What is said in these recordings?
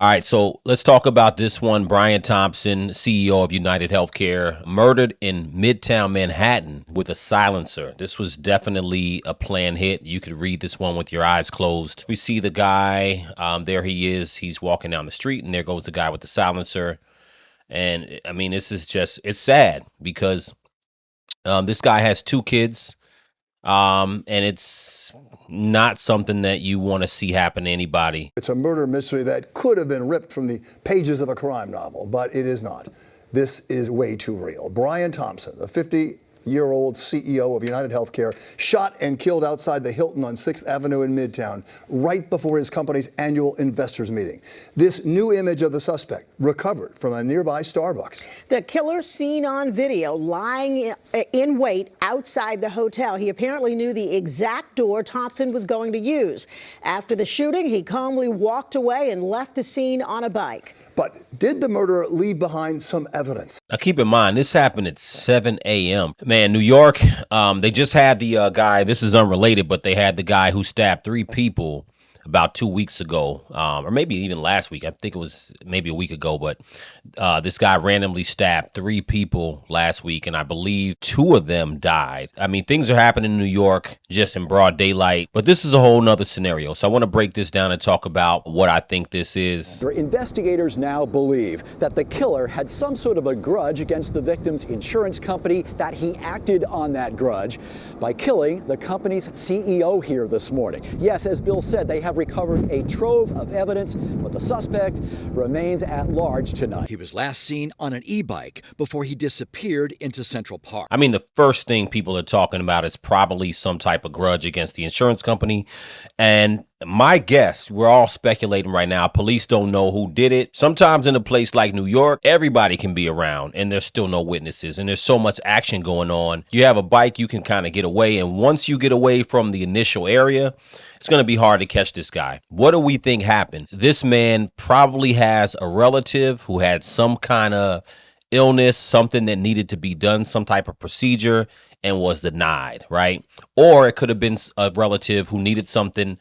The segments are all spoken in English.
All right, so let's talk about this one. Brian Thompson, CEO of United Healthcare, murdered in Midtown Manhattan with a silencer. This was definitely a planned hit. You could read this one with your eyes closed. We see the guy, there he is. He's walking down the street, and there goes the guy with the silencer. And I mean, this is just, it's sad because this guy has two kids, and it's not something that you want to see happen to anybody. It's a murder mystery that could have been ripped from the pages of a crime novel, but it is not. This is way too real. Brian Thompson, the 50-year-old CEO of United Healthcare, shot and killed outside the Hilton on 6th Avenue in Midtown, right before his company's annual investors meeting. This new image of the suspect recovered from a nearby Starbucks. The killer seen on video lying in wait outside the hotel. He apparently knew the exact door Thompson was going to use. After the shooting, he calmly walked away and left the scene on a bike. But did the murderer leave behind some evidence? Now, keep in mind, this happened at 7 a.m. Man, New York, they just had the guy, this is unrelated, but they had the guy who stabbed 3 people about 2 weeks ago, or maybe even last week. I think it was maybe a week ago, but this guy randomly stabbed 3 people last week, and I believe 2 of them died. I mean, things are happening in New York just in broad daylight, but this is a whole nother scenario. So I want to break this down and talk about what I think this is. Investigators now believe that the killer had some sort of a grudge against the victim's insurance company, that he acted on that grudge by killing the company's CEO here this morning. Yes, as Bill said, they have recovered a trove of evidence, but the suspect remains at large tonight. He was last seen on an e-bike before he disappeared into Central Park. I mean, the first thing people are talking about is probably some type of grudge against the insurance company. And my guess, we're all speculating right now, police don't know who did it. Sometimes in a place like New York, everybody can be around and there's still no witnesses and there's so much action going on. You have a bike, you can kind of get away. And once you get away from the initial area, it's going to be hard to catch this guy. What do we think happened? This man probably has a relative who had some kind of illness, something that needed to be done, some type of procedure, and was denied, right? Or it could have been a relative who needed something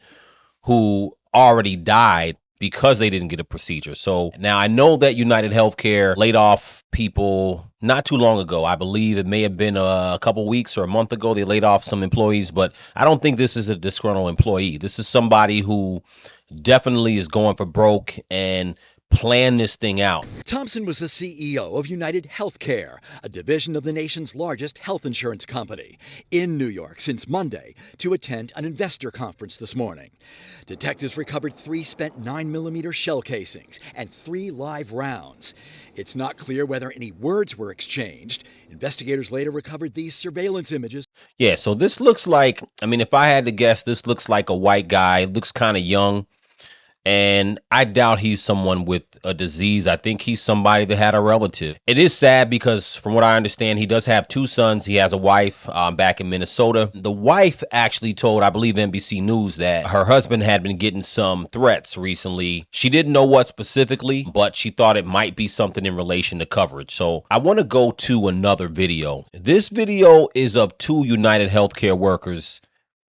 who already died because they didn't get a procedure. So now I know that United Healthcare laid off people not too long ago. I believe it may have been a couple weeks or a month ago. They laid off some employees, but I don't think this is a disgruntled employee. This is somebody who definitely is going for broke and plan this thing out. Thompson was the CEO of United Healthcare, a division of the nation's largest health insurance company, in New York since Monday to attend an investor conference this morning. Detectives recovered 3 spent 9mm shell casings and 3 live rounds. It's not clear whether any words were exchanged. Investigators later recovered these surveillance images. Yeah, so this looks like, I mean, if I had to guess, this looks like a white guy. Looks kind of young. And I doubt he's someone with a disease. I think he's somebody that had a relative. It is sad because from what I understand, he does have 2 sons. He has a wife back in Minnesota. The wife actually told, I believe, NBC News that her husband had been getting some threats recently. She didn't know what specifically, but she thought it might be something in relation to coverage. So I want to go to another video. This video is of 2 United Healthcare workers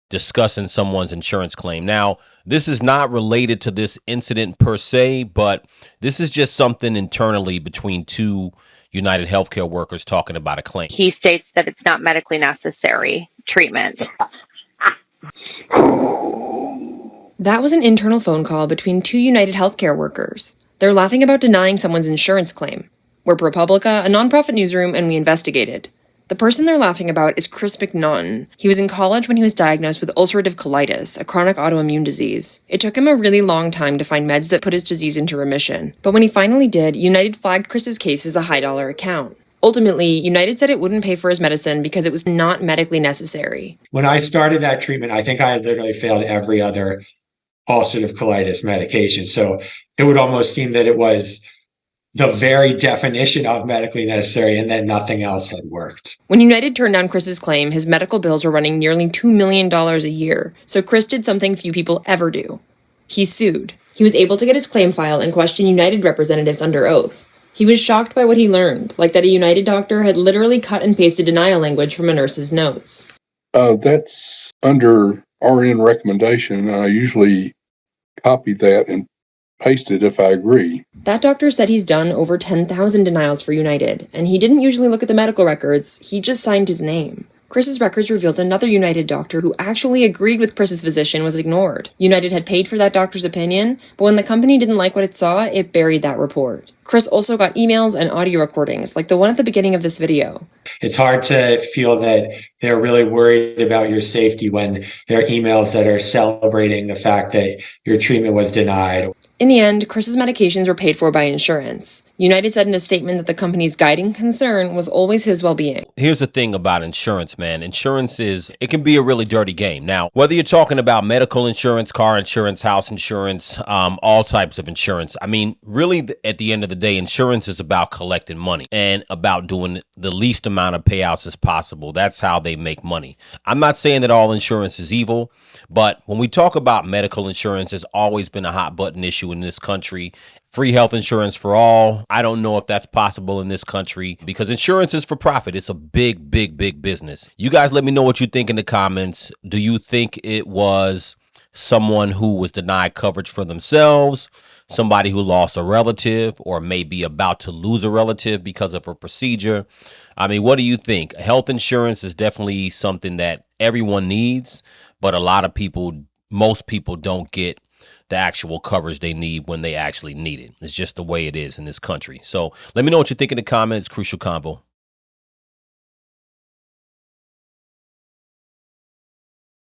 discussing someone's insurance claim. Now, this is not related to this incident per se, but this is just something internally between 2 United Healthcare workers talking about a claim. He states that it's not medically necessary treatment. That was an internal phone call between 2 United Healthcare workers. They're laughing about denying someone's insurance claim. We're ProPublica, a nonprofit newsroom, and we investigated. The person they're laughing about is Chris McNaughton. He was in college when he was diagnosed with ulcerative colitis, a chronic autoimmune disease. It took him a really long time to find meds that put his disease into remission. But when he finally did, United flagged Chris's case as a high-dollar account. Ultimately, United said it wouldn't pay for his medicine because it was not medically necessary. When I started that treatment, I think I had literally failed every other ulcerative colitis medication. So it would almost seem that it was the very definition of medically necessary and then nothing else had worked. When United turned down Chris's claim, his medical bills were running nearly $2 million a year, so Chris did something few people ever do. He sued. He was able to get his claim file and question United representatives under oath. He was shocked by what he learned, like that a United doctor had literally cut and pasted denial language from a nurse's notes. That's under RN recommendation. I usually copy that and paste it if I agree. That doctor said he's done over 10,000 denials for United, and he didn't usually look at the medical records, he just signed his name. Chris's records revealed another United doctor who actually agreed with Chris's physician was ignored. United had paid for that doctor's opinion, but when the company didn't like what it saw, it buried that report. Chris also got emails and audio recordings, like the one at the beginning of this video. It's hard to feel that they're really worried about your safety when there are emails that are celebrating the fact that your treatment was denied. In the end, Chris's medications were paid for by insurance. United said in a statement that the company's guiding concern was always his well-being. Here's the thing about insurance, man. Insurance it can be a really dirty game. Now, whether you're talking about medical insurance, car insurance, house insurance, all types of insurance, I mean, really, at the end of the day, insurance is about collecting money and about doing the least amount of payouts as possible. That's how they make money. I'm not saying that all insurance is evil, but when we talk about medical insurance, it's always been a hot button issue in this country. Free health insurance for all. I don't know if that's possible in this country because insurance is for profit. It's a big, big, big business. You guys let me know what you think in the comments. Do you think it was someone who was denied coverage for themselves, somebody who lost a relative, or maybe about to lose a relative because of a procedure? I mean, what do you think? Health insurance is definitely something that everyone needs, but a lot of people, most people don't get the actual coverage they need when they actually need it. It's just the way it is in this country. So let me know what you think in the comments. Crucial Convo.